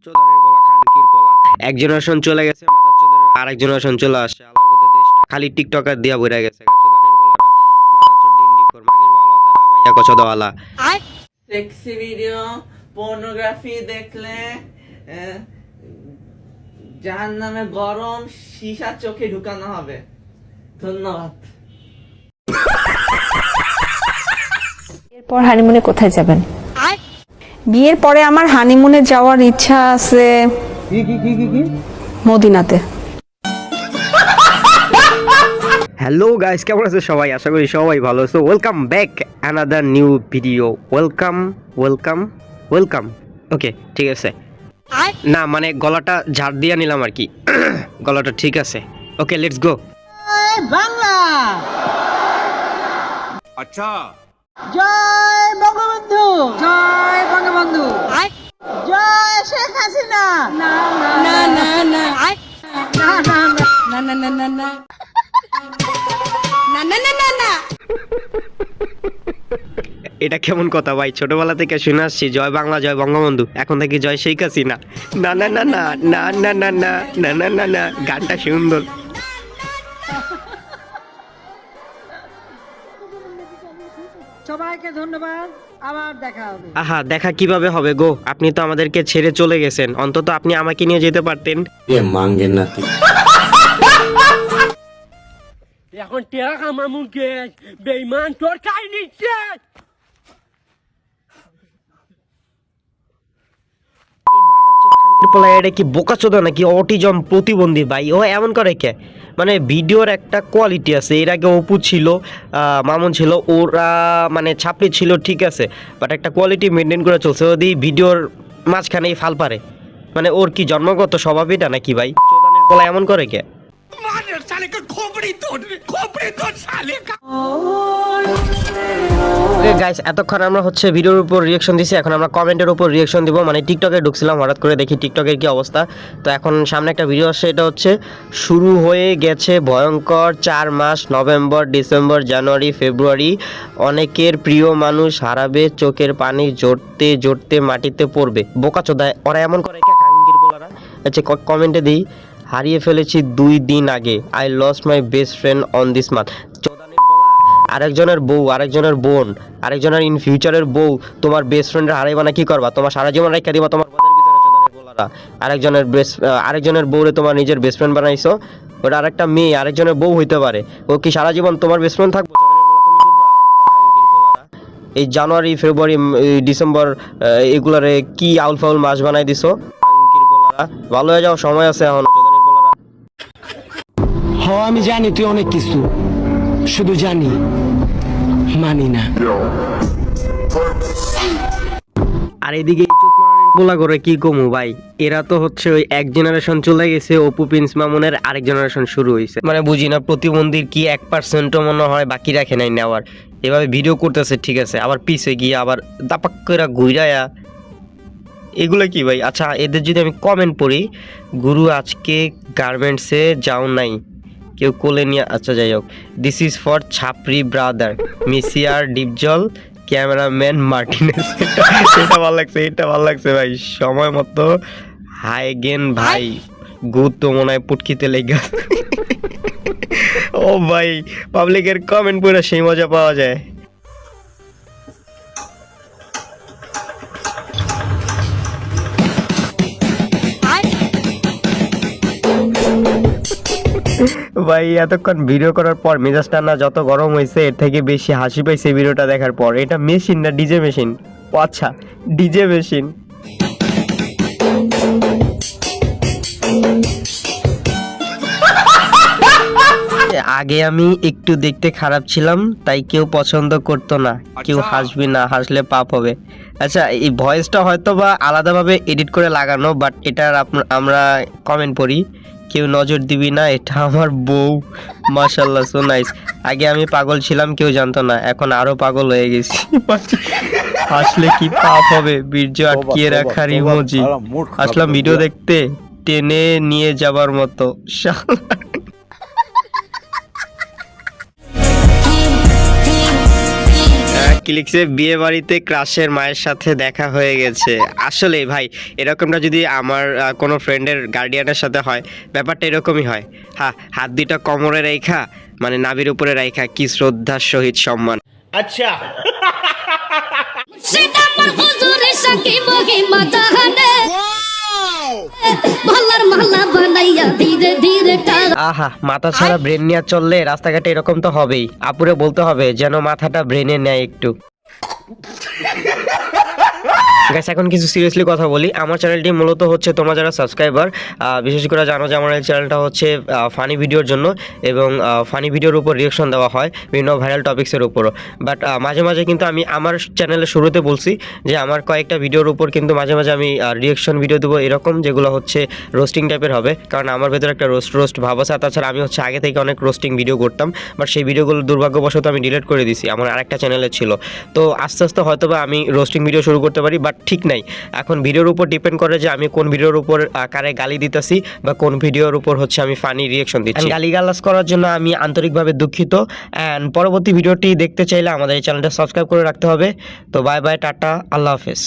চোদানের বলা খানকির বলা এক জেনারেশন চলে গেছে মাদার চোদানের আরেক জেনারেশন চলে আসছে আলার মধ্যে দেশটা খালি টিকটকার দিয়া বইরা গেছে চোদানের বলারা মাদার চোদ ডিন্ডি কর মাগের ভালো তারা মাইয়া কচদাওয়ালা সেক্সি ভিডিও পর্নোগ্রাফি দেখলে জাহান্নামে গরম সীসা চোখে ঢুকানো হবে। ধন্যবাদ। এরপর হানিমুনে কোথায় যাবেন? বিয়ের পরে আমার হানিমুনে যাওয়ার ইচ্ছা আছে মদিনাতে। হ্যালো গাইস, কেমন আছে সবাই? আশা করি সবাই ভালো আছো। Welcome back another new video. Welcome. Okay, ঠিক আছে। না মানে গলাটা ঝাড় দিয়ে নিলাম আর কি। গলাটা ঠিক আছে। ওকে, লেটস গো। বাংলা अच्छा জয় বঙ্গবন্ধু, জয় বঙ্গবন্ধু, জয় শেখ হাসিনা। না না না না না না না না না না না এটা কেমন কথা ভাই? ছোটবেলা থেকে শুনে আসছি জয় বাংলা জয় বঙ্গবন্ধু, এখন থেকে জয় শেখ হাসিনা। না না না না না না না না না না না না, গানটা সুন্দর। সবাইকে ধন্যবাদ, আবার দেখা হবে। আহা, দেখা কিভাবে হবে গো? আপনি তো আমাদেরকে ছেড়ে চলে গেছেন, অন্তত আপনি আমাকে নিয়ে যেতে পারতেন। मांगे नाती এখন টেরা কামা মুখে বেইমান তোর খাই নিচ্ছে। এটা কি বোকাচোদা নাকি অটিজম প্রতিবন্ধী ভাই? ও এমন করে কে? মানে ভিডিওর একটা কোয়ালিটি আছে। এর আগে অপু ছিল, মামুন ছিল, ওরা মানে ছাপড়ি ছিল, ঠিক আছে, বাট একটা কোয়ালিটি মেনটেন করে চলছে। ওদি ভিডিওর মাঝখানেই ফাল পারে। মানে ওর কি জন্মগত স্বভাবইটা নাকি ভাই? চোদানের বলা এমন করে কে? গাইস, এতক্ষণ আমরা হচ্ছে ভিডিওর উপর রিয়াকশন দিছি, এখন আমরা কমেন্টের উপর রিয়াকশন দিব। মানে টিকটকে ঢুকছিলাম, হঠাৎ করে দেখি টিকটকের কি অবস্থা। তো এখন সামনে একটা ভিডিও আসছে, এটা হচ্ছে শুরু হয়ে গেছে ভয়ঙ্কর 4 মাস, নভেম্বর, ডিসেম্বর, জানুয়ারি, ফেব্রুয়ারি। অনেকের প্রিয় মানুষ হারাবে, চোখের পানি জড়তে জড়তে মাটিতে পড়বে। বোকাচোদা ওরা এমন করে কে খাঙ্গির বলারা? আচ্ছা, কমেন্টে দিই, হারিয়ে ফেলেছি 2 দিন আগে। I lost my best friend on this month. আরেকজনের বউ, আরেকজনের বোন, আরেকজনের ইন ফিউচারের বউ তোমার বেস্ট ফ্রেন্ডের হারাইবা না কি করবা? তোমার সারা জীবন রেখে দিবা তোমার বদের ভিতরে চোদানের বলারা। আরেকজনের বউরে তোমার নিজের বেস্ট ফ্রেন্ড বানাইছো, ওটা আরেকটা মেয়ে আরেকজনের বউ হইতে পারে। ও কি সারা জীবন তোমার বেস্ট ফ্রেন্ড থাকবে? চোদানের বলা তুমি চুদবা খাঙ্কির বলারা। এই জানুয়ারি, ফেব্রুয়ারি, ডিসেম্বর এগুলারে কি আউল ফাউল মাস বানাই দিছো খাঙ্কির বলারা। ভালো হয়ে যাও, সময় আছে এখনো চোদানের বলারা। হ্যাঁ আমি জানি তুই অনেক কিছু, শুধু জানি মানি না। আর এদিকে বলা করে কি কমু ভাই, এরা তো হচ্ছে ওই এক জেনারেশন চলে গেছে, অপু প্রিন্স মামুনের আরেক জেনারেশন শুরু হয়েছে। মানে বুঝি না, প্রতিবন্ধীর কি 1%ও মনে হয় বাকি রাখে নাই নেওয়ার। এভাবে ভিডিও করতেছে, ঠিক আছে, আবার পিছে গিয়ে আবার দাপাক করে ঘুরায়া। এগুলো কি ভাই? আচ্ছা, এদের যদি আমি কমেন্ট পড়ি, গুরু আজকে গার্মেন্টসে যাও নাই, কেউ কোলে নিয়ে। আচ্ছা যাই হোক, this is for chhapri brother মিসিয়ার ডিপজল ক্যামেরাম্যান মার্টিনেস। এটা ভালো লাগছে, এটা ভালো লাগছে ভাই। সময় মতো হাই গেন ভাই, গুড তো মনে হয় পুটকিতে লেগে। ও ভাই, পাবলিকের কমেন্ট পড়ে সেই মজা পাওয়া যায়। ভাই এতক্ষণ ভিডিও করার পর মেজাজটা না যত গরম হয়েছে, এর থেকে বেশি হাসি পাইছে ভিডিওটা দেখার পর। এটা মেশিন না ডিজে মেশিন? ও আচ্ছা, ডিজে মেশিন। আগে আমি একটু দেখতে খারাপ ছিলাম, তাই কেউ পছন্দ করতো না। কেউ হাসবি না, হাসলে পাপ হবে। আচ্ছা, এই ভয়েসটা হয়তো বা আলাদাভাবে এডিট করে লাগানো, বাট এটার আমরা কমেন্ট পড়ি, কেউ নজর দিবি না, এটা আমার বউ। মাশাআল্লাহ, সো নাইস। আগে আমি পাগল ছিলাম, কেউ জানতো না, এখন আরো পাগল হয়ে গেছি। হাসলে কি পাপ হবে? বীর্য আটকিয়ে রাখার ইমোজি। আসলাম ভিডিও দেখতে, টেনে নিয়ে যাবার মতো। কি লিখছে, বিয়ে বাড়িতে ক্রাশের মায়ের সাথে দেখা হয়ে গেছে। আসলে ভাই এরকমটা যদি আমার কোনো ফ্রেন্ডের গার্ডিয়ানের সাথে হয়, ব্যাপারটা এরকমই হয়। হ্যাঁ, হাত দুইটা কোমরে রাইখা মানে নাভির উপরে রাইখা কি শ্রদ্ধার সহিত সম্মান। সেটা আমার হুজুরের সাকি মহিমা জাহানে মহল্লার মহল্লা বানাইয়া ধীরে ধীরে আহা, মাথা ছাড়া ব্রেন নিয়ে চললে রাস্তাঘাটে এরকম তো হবেই। আপুরে বলতে হবে যেন মাথাটা ব্রেনে নেয় একটু। গাইস, এখন কিছু সিরিয়াসলি কথা বলি। আমার চ্যানেলটি মূলত হচ্ছে তোমরা যারা সাবস্ক্রাইবার বিশেষ করে জানো যে আমার এই চ্যানেলটা হচ্ছে ফানি ভিডিওর জন্য, এবং ফানি ভিডিওর উপর রিয়েকশন দেওয়া হয় বিভিন্ন ভাইরাল টপিক্সের উপরও। বাট মাঝে মাঝে কিন্তু আমি আমার চ্যানেলের শুরুতে বলছি যে আমার কয়েকটা ভিডিওর উপর কিন্তু মাঝে মাঝে আমি রিয়েকশন ভিডিও দেবো এরকম, যেগুলো হচ্ছে রোস্টিং টাইপের হবে, কারণ আমার ভেতরে একটা রোস্ট ভাব আছে। তাছাড়া আমি হচ্ছে আগে থেকে অনেক রোস্টিং ভিডিও করতাম, বাট সেই ভিডিওগুলো দুর্ভাগ্যবশত আমি ডিলিট করে দিছি, আমার আরেকটা চ্যানেলে ছিল। তো আস্তে আস্তে হয়তো বা আমি রোস্টিং ভিডিও শুরু করতে পারি, বাট ঠিক নাই, এখন ভিডিওর উপর ডিপেন্ড করে যে আমি কোন ভিডিওর উপর কারে গালি দিতেছি বা কোন ভিডিওর উপর হচ্ছে আমি ফানি রিয়েকশন দিচ্ছি। গালিগালাজ করার জন্য আমি আন্তরিকভাবে দুঃখিত। অ্যান্ড পরবর্তী ভিডিওটি দেখতে চাইলে আমাদের এই চ্যানেলটা সাবস্ক্রাইব করে রাখতে হবে। তো বাই বাই, টাটা, আল্লাহ হাফেজ।